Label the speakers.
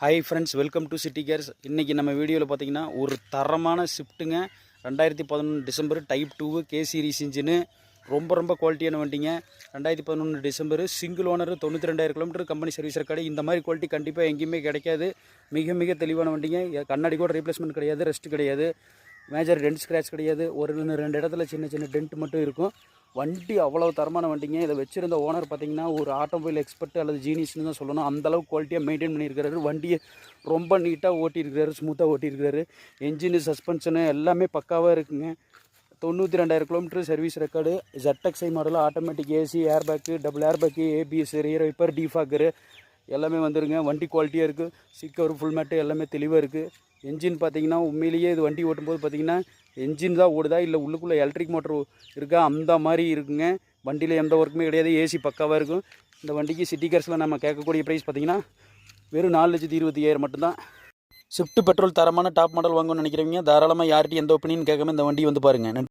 Speaker 1: Hi friends, welcome to city CARES. இன்றைக்கி நம்ம வீடியோவில் பார்த்தீங்கன்னா ஒரு தரமான ஷிஃப்ட்டுங்க. 2011 December type 2 K series engine. ரொம்ப குவாலிட்டியான வண்டிங்க. 2011 December single owner, 92,000 kilometre, company service record. இந்த மாதிரி குவாலிட்டி கண்டிப்பாக எங்கேயுமே கிடைக்காது. மிக தெளிவான வண்டிங்க. கண்ணாடி கூட ரீப்ளேஸ்மெண்ட் கிடையாது, ரெஸ்ட் கிடையாது, மேஜர் டென்ட் ஸ்க்ராட்ச் கிடையாது. ஒரு 2 இடத்துல சின்ன டென்ட் மட்டும் இருக்கும். வண்டி அவ்வளோ தரமான வண்டிங்க. இதை வச்சுருந்த ஓனர் பார்த்தீங்கன்னா ஒரு ஆட்டோமொபைல் எக்ஸ்பர்ட் அல்லது ஜீனியஸ்னு தான் சொல்லணும். அந்தளவுக்கு குவாலிட்டியாக மெயின்டைன் பண்ணியிருக்கிறாரு. வண்டியை ரொம்ப நீட்டாக ஓட்டியிருக்கிறாரு, ஸ்மூத்தாக ஓட்டியிருக்கிறாரு. என்ஜினு, சஸ்பென்ஷனு எல்லாமே பக்காவாக இருக்குங்க. 92,000 kilometre service record. ZXi model, automatic AC, airbag, double airbag, ABS, rear wiper, defogger எல்லாமே வந்துருங்க. வண்டி குவாலிட்டியாக இருக்குது. சீக்கர், ஃபுல் மேட்டு எல்லாமே தெளிவாக இருக்குது. என்ஜின் பார்த்தீங்கன்னா உண்மையிலேயே இது வண்டி ஓட்டும்போது பார்த்தீங்கன்னா என்ஜின் தான் ஓடுதா இல்லை உள்ளுக்குள்ளே எலக்ட்ரிக் மோட்டர் இருக்கா அந்த மாதிரி இருக்குங்க. வண்டியில் எந்த ஒர்க்குமே கிடையாது. ஏசி பக்காவாக இருக்கும். இந்த வண்டிக்கு சிட்டி கார்ஸில் நம்ம கேட்கக்கூடிய ப்ரைஸ் பார்த்தீங்கன்னா வெறும் 4,25,000 மட்டும்தான். ஸ்விஃப்ட் பெட்ரோல் தரமான டாப் மாடல் வாங்கணும்னு நினைக்கிறவங்க தாராளமாக யார்கிட்டையும் எந்த ஒப்பீனியன் கேட்காம இந்த வண்டி வந்து பாருங்கள்.